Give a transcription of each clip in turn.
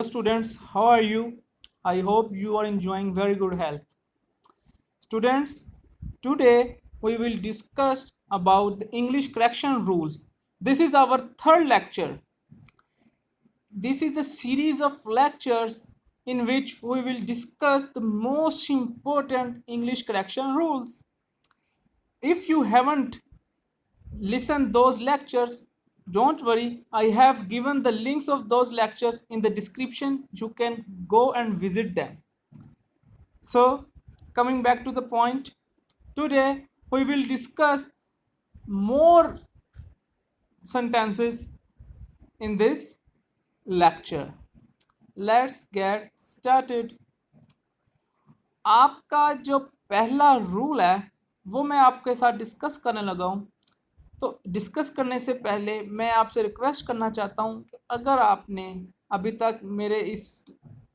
Students, how are you? I hope you are enjoying very good health. Students, today we will discuss about the English correction rules. This is our third lecture. This is the series of lectures in which we will discuss the most important English correction rules. If you haven't listened those lectures, don't worry, I have given the links of those lectures in the description. You can go and visit them. So, coming back to the point, today we will discuss more sentences in this lecture. Let's get started. आपका जो पहला rule है वो मैं आपके साथ discuss करने लगा हूँ। तो डिस्कस करने से पहले मैं आपसे रिक्वेस्ट करना चाहता हूँ कि अगर आपने अभी तक मेरे इस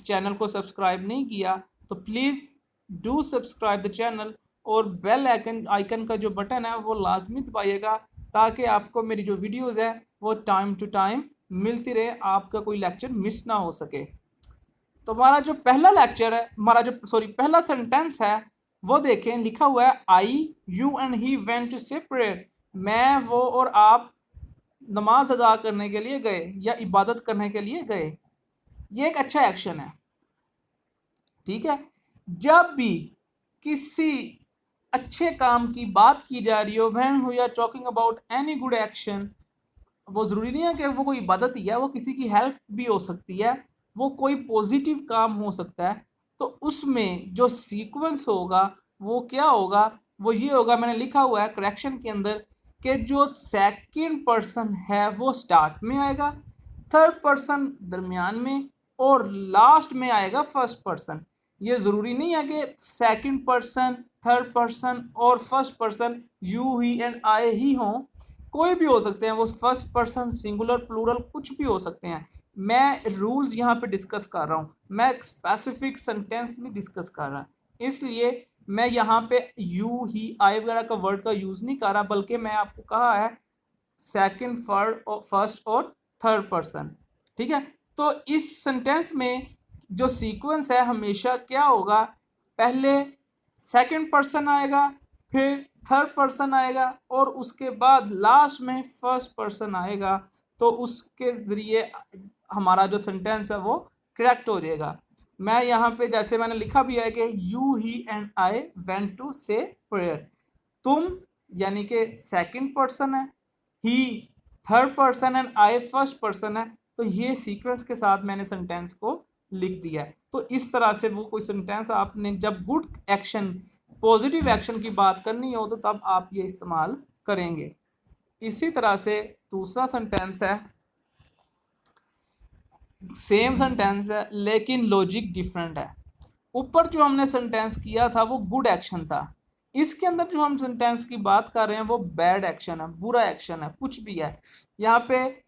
चैनल को सब्सक्राइब नहीं किया तो please do subscribe the channel और बेल आइकन का जो बटन है वो लाजमी दबाइएगा ताकि आपको मेरी जो वीडियोज़ है वो टाइम टू टाइम मिलती रहे, आपका कोई लेक्चर मिस ना हो सके। तो हमारा जो पहला लेक्चर है, पहला सेंटेंस है वो देखें, लिखा हुआ है I you and he went to say prayer. मैं, वो और आप नमाज अदा करने के लिए गए या इबादत करने के लिए गए। ये एक अच्छा एक्शन है, ठीक है। जब भी किसी अच्छे काम की बात की जा रही हो, when we are talking about any good action, वो ज़रूरी नहीं है कि वो कोई इबादत ही है, वो किसी की हेल्प भी हो सकती है, वो कोई पॉजिटिव काम हो सकता है। तो उसमें जो सीक्वेंस होगा वो क्या होगा, वो ये होगा, मैंने लिखा हुआ है करेक्शन के अंदर कि जो सेकंड पर्सन है वो स्टार्ट में आएगा, थर्ड पर्सन दरमियान में और लास्ट में आएगा फर्स्ट पर्सन। ये ज़रूरी नहीं है कि सेकंड पर्सन, थर्ड पर्सन और first person you he and I ही हों, कोई भी हो सकते हैं, वो फर्स्ट पर्सन, सिंगुलर, प्लूरल, कुछ भी हो सकते हैं। मैं रूल्स यहाँ पे डिस्कस कर रहा हूँ, मैं एक स्पेसिफिक सेंटेंस नहीं डिस्कस कर रहा, इसलिए मैं यहाँ पे यू ही आई वगैरह का वर्ड का यूज़ नहीं कर रहा, बल्कि मैं आपको कहा है सेकंड, फर्स्ट और थर्ड पर्सन, ठीक है। तो इस सेंटेंस में जो सीक्वेंस है हमेशा क्या होगा, पहले सेकंड पर्सन आएगा, फिर थर्ड पर्सन आएगा और उसके बाद लास्ट में फर्स्ट पर्सन आएगा। तो उसके ज़रिए हमारा जो सेंटेंस है वो करेक्ट हो जाएगा। मैं यहाँ पे जैसे मैंने लिखा भी है कि you he and I went to say prayer. तुम यानी कि सेकंड पर्सन है, he third person and I first person है। तो ये सीक्वेंस के साथ मैंने सेंटेंस को लिख दिया है। तो इस तरह से वो कोई सेंटेंस आपने जब गुड एक्शन, पॉजिटिव एक्शन की बात करनी हो तो तब आप ये इस्तेमाल करेंगे। इसी तरह से दूसरा सेंटेंस है, सेम सेंटेंस है लेकिन लॉजिक डिफरेंट है। ऊपर जो हमने सेंटेंस किया था वो गुड एक्शन था, इसके अंदर जो हम सेंटेंस की बात कर रहे हैं वो बैड एक्शन है, बुरा एक्शन है, कुछ भी है। यहाँ पे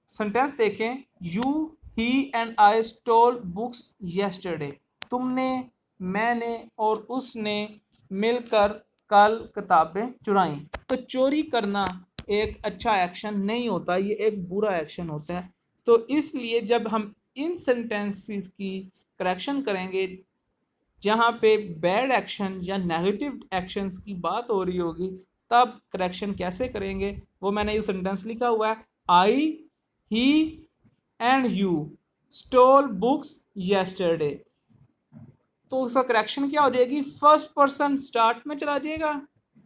सेंटेंस देखें, you he and I stole books yesterday. तुमने, मैंने और उसने मिलकर कल किताबें चुराई। तो चोरी करना एक अच्छा एक्शन नहीं होता, ये एक बुरा एक्शन होता है। तो इसलिए जब हम इन सेंटेंसेस की करेक्शन करेंगे जहाँ पे बैड एक्शन या नेगेटिव एक्शंस की बात हो रही होगी, तब करेक्शन कैसे करेंगे वो मैंने ये सेंटेंस लिखा हुआ है, I he and you stole books yesterday. तो उसका करेक्शन क्या हो जाएगी, फर्स्ट पर्सन स्टार्ट में चला जाएगा,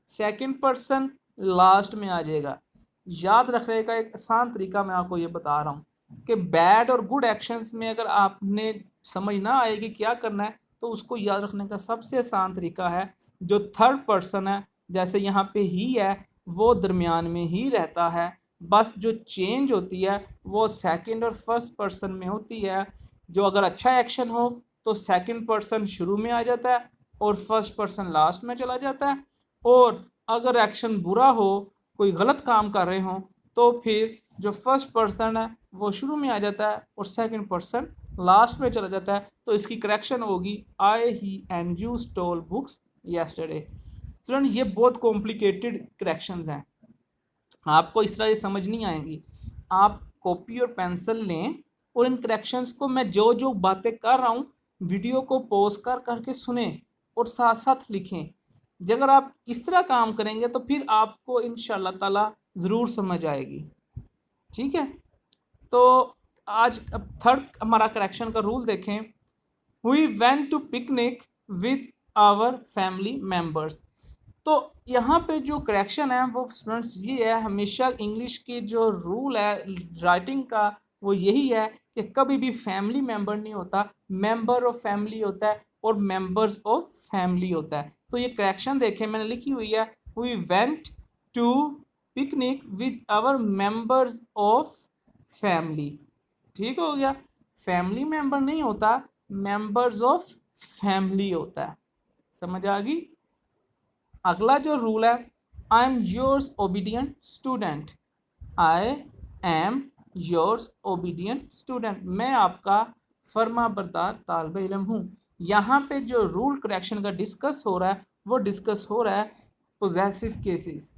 सेकंड पर्सन लास्ट में आ जाएगा। याद रखने का एक आसान तरीका मैं आपको ये बता रहा हूँ कि बैड और गुड एक्शंस में अगर आपने समझ ना आए कि क्या करना है, तो उसको याद रखने का सबसे आसान तरीका है, जो थर्ड पर्सन है, जैसे यहाँ पे ही है, वो दरमियान में ही रहता है, बस जो चेंज होती है वो सेकंड और फर्स्ट पर्सन में होती है। जो अगर अच्छा एक्शन हो तो सेकंड पर्सन शुरू में आ जाता है और फर्स्ट पर्सन लास्ट में चला जाता है, और अगर एक्शन बुरा हो, कोई गलत काम कर रहे हो, तो फिर जो फर्स्ट पर्सन है वो शुरू में आ जाता है और सेकंड पर्सन लास्ट में चला जाता है। तो इसकी करेक्शन होगी, I he and you stole books yesterday. Student, ये बहुत कॉम्प्लिकेटेड करेक्शंस हैं, आपको इस तरह से समझ नहीं आएंगी। आप कॉपी और पेंसिल लें और इन करेक्शंस को मैं जो जो बातें कर रहा हूँ वीडियो को पॉज कर करके सुने और साथ साथ लिखें। अगर आप इस तरह काम करेंगे तो फिर आपको इंशाल्लाह ताला ज़रूर समझ आएगी। ठीक है, तो आज अब थर्ड हमारा करेक्शन का रूल देखें। We went to picnic with our family members. तो यहाँ पे जो करेक्शन है वो स्टूडेंट्स ये है, हमेशा इंग्लिश की जो रूल है राइटिंग का वो यही है कि कभी भी फैमिली मेम्बर नहीं होता, मेंबर ऑफ फैमिली होता है और मेंबर्स ऑफ फैमिली होता है। तो ये करेक्शन देखें मैंने लिखी हुई है, we went to picnic with our members of family. ठीक हो गया, फैमिली मेंबर नहीं होता, मेंबर्स ऑफ फैमिली होता है। समझ आ गई। अगला जो रूल है, I am yours obedient student. I am yours obedient student, मैं आपका फर्मा बरदार तालिब इल्म हूँ। यहाँ पे जो रूल करेक्शन का डिस्कस हो रहा है वो डिस्कस हो रहा है पोजेसिव केसेस,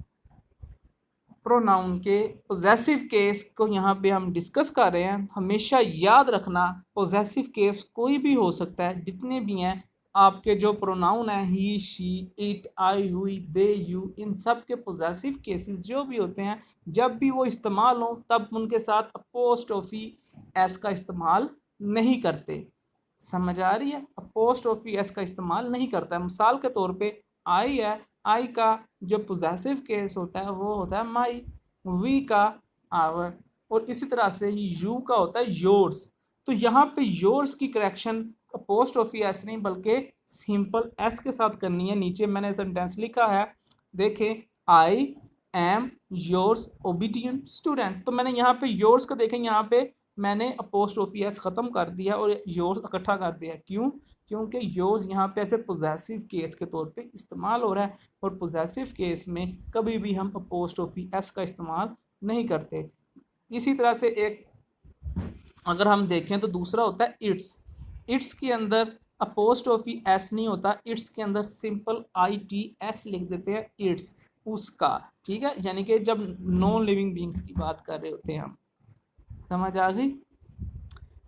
प्रोनाउन के पोजेसिव केस को यहाँ पे हम डिस्कस कर रहे हैं। हमेशा याद रखना पोजेसिव केस कोई भी हो सकता है, जितने भी हैं आपके जो प्रोनाउन है ही शी इट आई हुई दे यू, इन सब के पोजेसिव केसेस जो भी होते हैं जब भी वो इस्तेमाल हो तब उनके साथ अपोस्ट्रोफी एस का इस्तेमाल नहीं करते। समझ आ रही है, अपोस्ट्रोफी एस का इस्तेमाल नहीं करता है। मिसाल के तौर पे आई है, आई का जो पोजेसिव केस होता है वो होता है माई, वी का आवर, और इसी तरह से ही यू का होता है योर्स। तो यहाँ पे योर्स की करेक्शन अपोस्ट्रोफी एस नहीं बल्कि सिंपल एस के साथ करनी है। नीचे मैंने सेंटेंस लिखा है, देखें, I am yours obedient student. तो मैंने यहाँ पे योर्स का देखें, यहाँ पे मैंने अपोस्ट्रोफी एस ख़त्म कर दिया और योर्स इकट्ठा कर दिया। क्यों? क्योंकि योर्स यहाँ पे ऐसे पोजेसिव केस के तौर पे इस्तेमाल हो रहा है और पोजेसिव केस में कभी भी हम अपोस्ट्रोफी एस का इस्तेमाल नहीं करते। इसी तरह से एक अगर हम देखें तो दूसरा होता है इट्स। इट्स के अंदर अपोस्ट्रोफी एस नहीं होता, इट्स के अंदर सिंपल आई टी एस लिख देते हैं, इट्स, उसका। ठीक है, यानी कि जब नॉन लिविंग बींग्स की बात कर रहे होते हैं हम। समझ आ गई।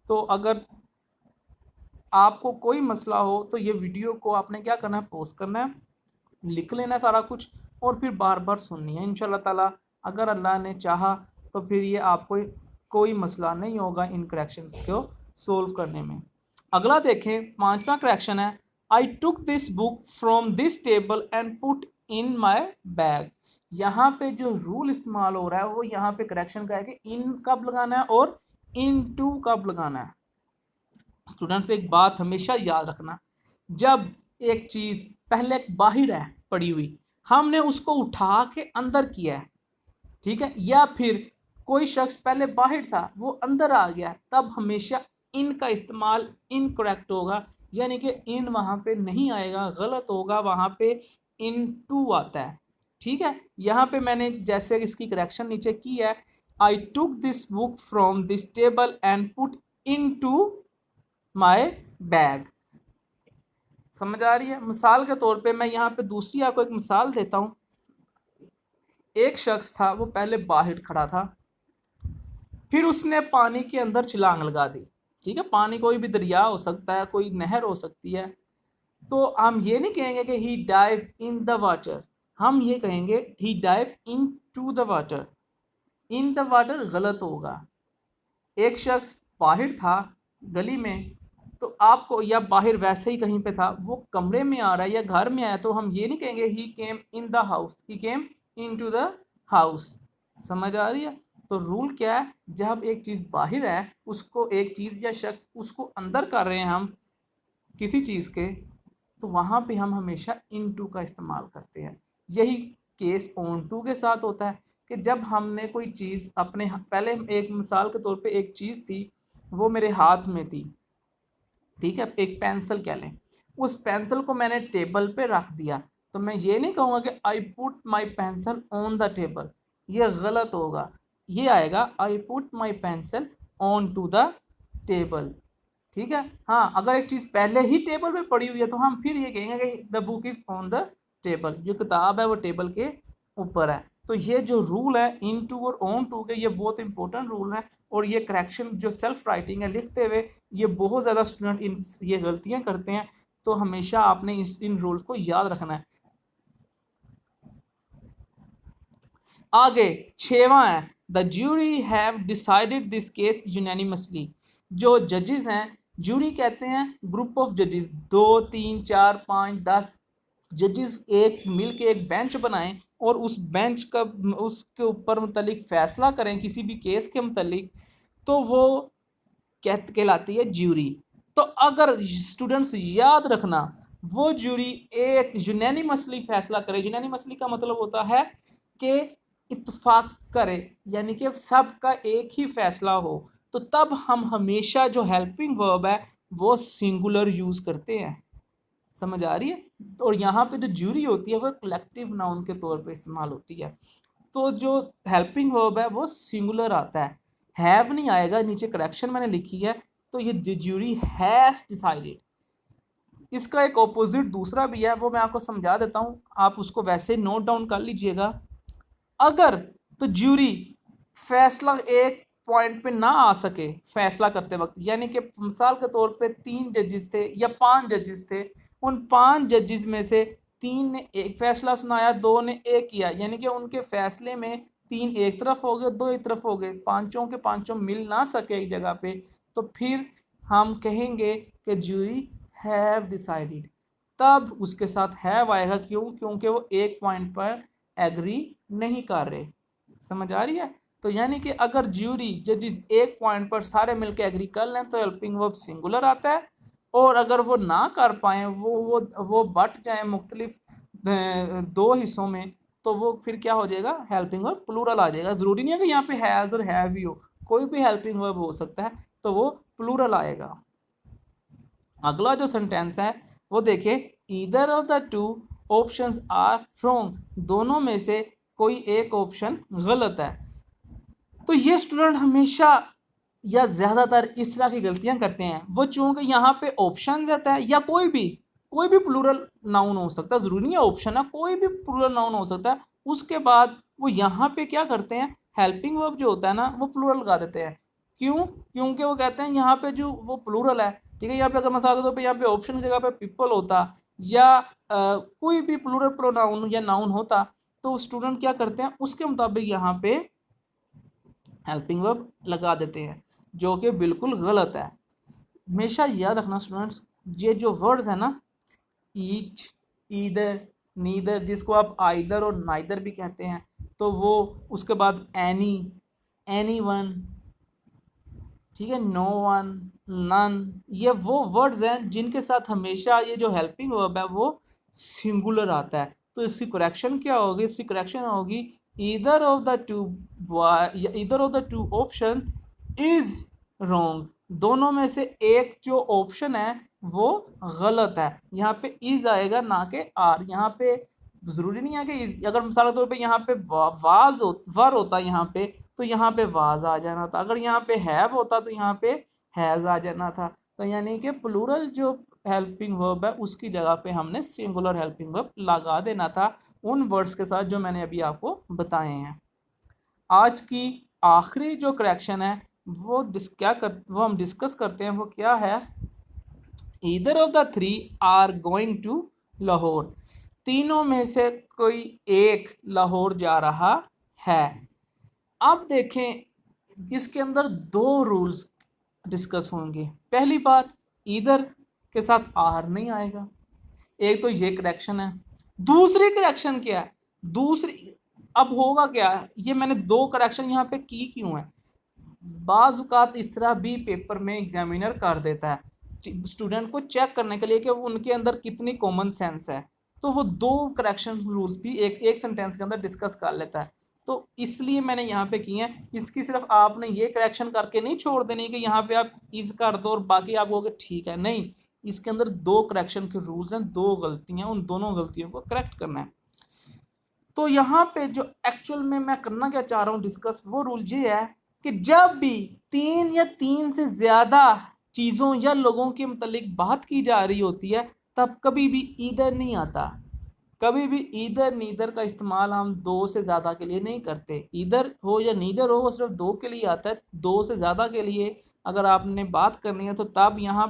तो अगर आपको कोई मसला हो तो ये वीडियो को आपने क्या करना है, पॉज करना है, लिख लेना है सारा कुछ और फिर बार बार सुननी है। इंशाल्लाह ताला अगर अल्लाह ने चाहा तो फिर ये आपको कोई मसला नहीं होगा इन करेक्शंस को सोल्व करने में। अगला देखें, पांचवा करेक्शन है, I took this book from this table and put in my bag. यहाँ पे जो रूल इस्तेमाल हो रहा है वो यहाँ पे करेक्शन का है कि इन कब लगाना है और इन टू कब लगाना है। स्टूडेंट्स एक बात हमेशा याद रखना, जब एक चीज़ पहले बाहर है पड़ी हुई, हमने उसको उठा के अंदर किया है, ठीक है, या फिर कोई शख्स पहले बाहर था वो अंदर आ गया, तब हमेशा इन का इस्तेमाल इनकरेक्ट होगा, यानी कि इन वहाँ पे नहीं आएगा, गलत होगा, वहाँ पे इन टू आता है। ठीक है, यहाँ पे मैंने जैसे इसकी करेक्शन नीचे की है, I took this book from this table and put into my bag. समझ आ रही है। मिसाल के तौर पे मैं यहाँ पे दूसरी आपको एक मिसाल देता हूँ। एक शख्स था, वो पहले बाहर खड़ा था, फिर उसने पानी के अंदर छलांग लगा दी। ठीक है, पानी कोई भी दरिया हो सकता है, कोई नहर हो सकती है। तो हम ये नहीं कहेंगे कि he dive in the water, हम ये कहेंगे he dive into the water. In the water गलत होगा। एक शख्स बाहर था गली में, तो आपको, या बाहर वैसे ही कहीं पे था, वो कमरे में आ रहा है या घर में आया, तो हम ये नहीं कहेंगे he came in the house, he came into the house. समझ आ रही है। तो रूल क्या है, जब एक चीज़ बाहर है, उसको एक चीज़ या शख्स उसको अंदर कर रहे हैं हम किसी चीज़ के, तो वहाँ पे हम हमेशा इन टू का इस्तेमाल करते हैं। यही केस ऑन टू के साथ होता है कि जब हमने कोई चीज़ अपने, पहले एक मिसाल के तौर पे एक चीज़ थी, वो मेरे हाथ में थी, ठीक है, एक पेंसिल कह लें, उस पेंसिल को मैंने टेबल पे रख दिया, तो मैं ये नहीं कहूँगा कि I put my pencil on the table, ये गलत होगा। ये आएगा I put my pencil on to the table. ठीक है, हाँ, अगर एक चीज़ पहले ही टेबल पे पड़ी हुई है तो हम फिर ये कहेंगे कि the book is on the table, जो किताब है वो टेबल के ऊपर है। तो ये जो रूल है इन टू और ऑन टू के, ये बहुत इंपॉर्टेंट रूल है। और ये करेक्शन जो सेल्फ राइटिंग है लिखते हुए, ये बहुत ज़्यादा स्टूडेंट ये गलतियां करते हैं। तो हमेशा आपने इन रूल्स को याद रखना है। आगे 6वां है, the jury have decided this case unanimously. जो जजेस हैं, ज्यूरी कहते हैं ग्रुप ऑफ जजेस, 2 3 4 5 10 जजेस एक मिल के एक बेंच बनाएं और उस बेंच का उसके ऊपर मुतलिक फैसला करें किसी भी केस के मुतलिक, तो वो कहलाती है ज्यूरी। तो अगर स्टूडेंट्स याद रखना, वो ज्यूरी एक यूनानिमसली फैसला करे। यूनानिमसली का मतलब होता है कि इत्तेफाक करे, यानी कि सबका एक ही फैसला हो। तो तब हम हमेशा जो हेल्पिंग वर्ब है वो सिंगुलर यूज करते हैं। समझ आ रही है? और यहाँ पे जो ज्यूरी होती है वो कलेक्टिव नाउन के तौर पे इस्तेमाल होती है। तो जो हेल्पिंग वर्ब है वो सिंगुलर आता है, हैव नहीं आएगा। नीचे करेक्शन मैंने लिखी है, तो ये द ज्यूरी हैज डिसाइडेड। इसका एक ऑपोजिट दूसरा भी है, वो मैं आपको समझा देता हूँ, आप उसको वैसे नोट डाउन कर लीजिएगा। अगर तो ज्यूरी फैसला एक पॉइंट पे ना आ सके फैसला करते वक्त, यानी कि मिसाल के तौर पे 3 जजेस थे या 5 जजेस थे, उन 5 जजेस में से 3 ने एक फैसला सुनाया, 2 ने एक किया, यानी कि उनके फैसले में 3 एक तरफ हो गए, 2 एक तरफ हो गए, पांचों के पांचों मिल ना सके एक जगह पे, तो फिर हम कहेंगे कि ज्यूरी हैव डिसाइडेड। तब उसके साथ हैव आएगा, क्यों? क्योंकि वो एक पॉइंट पर एग्री नहीं कर रहे। समझ आ रही है? तो यानी कि अगर ज्यूरी जजेस एक पॉइंट पर सारे मिलकर एग्री कर लें तो हेल्पिंग वर्ब सिंगुलर आता है, और अगर वो ना कर पाए, वो बट जाए मुख्तलिफ 2 हिस्सों में, तो वो फिर क्या हो जाएगा? हेल्पिंग वर्ब प्लूरल आ जाएगा। ज़रूरी नहीं है कि यहाँ पे हैज़ और हैव ही हो, कोई भी हेल्पिंग वर्ब हो सकता है, तो वो प्लूरल आएगा। अगला जो सेंटेंस है वो देखिए, either of the two options are wrong. दोनों में से कोई एक ऑप्शन गलत है। तो ये स्टूडेंट हमेशा या ज़्यादातर इस तरह की गलतियां करते हैं। वो चूंकि यहाँ पे ऑप्शन रहता है, या कोई भी प्लूरल नाउन हो सकता है, ज़रूरी नहीं है ऑप्शन है, कोई भी प्लूरल नाउन हो सकता है। उसके बाद वो यहाँ पे क्या करते हैं, हेल्पिंग वर्ब जो होता है ना वो प्लूरल लगा देते हैं। क्यों? क्योंकि वो कहते हैं यहाँ पे जो वो प्लूरल है, ठीक है, यहाँ पे अगर मसाले के तौर पर यहाँ पे ऑप्शन की जगह पे पीपल होता, या कोई भी प्लूरल प्रोनाउन या नाउन होता, तो स्टूडेंट क्या करते हैं उसके मुताबिक यहाँ पे हेल्पिंग वर्ब लगा देते हैं, जो कि बिल्कुल गलत है। हमेशा याद रखना स्टूडेंट्स, ये जो वर्ड्स है ना, ईच, ईदर, नीदर, जिसको आप आइदर और नाइदर भी कहते हैं, तो वो उसके बाद एनी, एनी वन, ठीक है, नो वन, नन, ये वो वर्ड्स हैं जिनके साथ हमेशा ये जो हेल्पिंग वर्ब है वो सिंगुलर आता है। तो इसकी करेक्शन क्या होगी? इसकी करेक्शन होगी either of the to, either of the to option is wrong. दोनों में से एक जो ऑप्शन है वो गलत है। यहाँ पे इज आएगा ना कि आर। यहाँ पे जरूरी नहीं है कि अगर मिसाल के तौर पे यहाँ पे वाज वर होता यहाँ पे, तो यहाँ पे वाज आ जाना था। अगर यहाँ पे हैव होता तो यहाँ पे हैज आ जाना था। तो यानी कि प्लूरल जो हेल्पिंग वर्ब है उसकी जगह पे हमने सिंगुलर हेल्पिंग वर्ब लगा देना था उन वर्ड्स के साथ जो मैंने अभी आपको बताए हैं। आज की आखिरी जो करेक्शन है वो हम डिस्कस करते हैं, वो क्या है? Either of the 3 are going to Lahore. तीनों में से कोई एक लाहौर जा रहा है। अब देखें, इसके अंदर 2 रूल्स डिस्कस होंगे। पहली बात, ईदर के साथ आर नहीं आएगा, एक तो ये करेक्शन है। दूसरी करेक्शन क्या है? दूसरी अब होगा क्या? ये मैंने 2 करेक्शन यहाँ पे की क्यों है? बाज़ इस तरह भी पेपर में एग्जामिनर कर देता है स्टूडेंट को चेक करने के लिए कि उनके अंदर कितनी कॉमन सेंस है, तो वो 2 करेक्शन रूल्स भी एक सेंटेंस के अंदर डिस्कस कर लेता है। तो इसलिए मैंने यहाँ पे किए हैं। इसकी सिर्फ आपने ये करेक्शन करके नहीं छोड़ देनी कि यहाँ पे आप इज कर दो और बाकी आप कहोगे ठीक है, नहीं, इसके अंदर 2 करेक्शन के रूल्स हैं, 2 गलतियां, उन दोनों गलतियों को करेक्ट करना है। तो यहाँ पे जो एक्चुअल में मैं करना क्या चाह रहा हूँ डिस्कस, वो रूल ये है कि जब भी 3 या 3 से ज़्यादा चीज़ों या लोगों के मुतालिक बात की जा रही होती है, तब कभी भी ईदर नहीं आता। कभी भी ईदर नीदर का इस्तेमाल हम दो से ज़्यादा के लिए नहीं करते। ईदर हो या नीदर हो वो सिर्फ दो के लिए आता है। दो से ज़्यादा के लिए अगर आपने बात करनी है तो तब यहाँ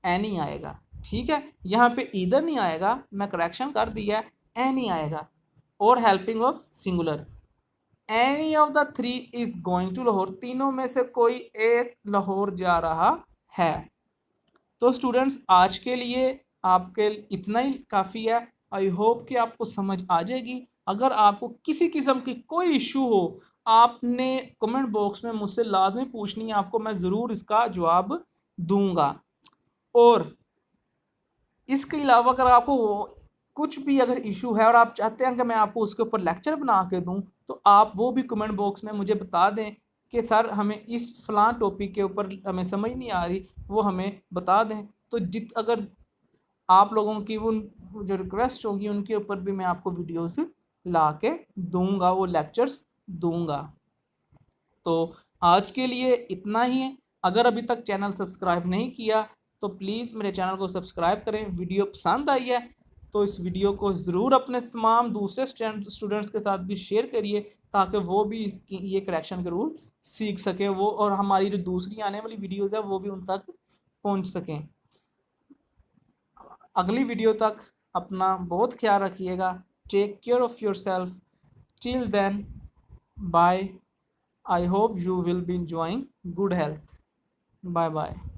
एनी आएगा। ठीक है, यहाँ पे ईदर नहीं आएगा, मैं करेक्शन कर दिया, एनी आएगा। और helping of singular, any of the three is going to Lahore, तीनों में से कोई एक लाहौर जा रहा है। तो स्टूडेंट्स आज के लिए आपके इतना ही काफ़ी है। आई होप कि आपको समझ आ जाएगी। अगर आपको किसी किस्म की कोई इशू हो, आपने कमेंट बॉक्स में मुझसे लाजमी पूछनी है, आपको मैं ज़रूर इसका जवाब दूंगा। और इसके अलावा अगर आपको कुछ भी अगर इशू है और आप चाहते हैं कि मैं आपको उसके ऊपर लेक्चर बना के दूं, तो आप वो भी कमेंट बॉक्स में मुझे बता दें कि सर हमें इस फलां टॉपिक के ऊपर हमें समझ नहीं आ रही, वो हमें बता दें। तो अगर आप लोगों की वो जो रिक्वेस्ट होगी उनके ऊपर भी मैं आपको वीडियोस ला के दूंगा, वो लेक्चर्स दूंगा। तो आज के लिए इतना ही है। अगर अभी तक चैनल सब्सक्राइब नहीं किया तो प्लीज़ मेरे चैनल को सब्सक्राइब करें। वीडियो पसंद आई है तो इस वीडियो को ज़रूर अपने तमाम दूसरे स्टूडेंट्स के साथ भी शेयर करिए, ताकि वो भी ये करेक्शन के रूल सीख सकें वो, और हमारी जो दूसरी आने वाली वीडियोज़ है वो भी उन तक पहुँच सकें। अगली वीडियो तक अपना बहुत ख्याल रखिएगा। Take care of yourself. Till then, bye. I hope you will be enjoying good health. Bye bye.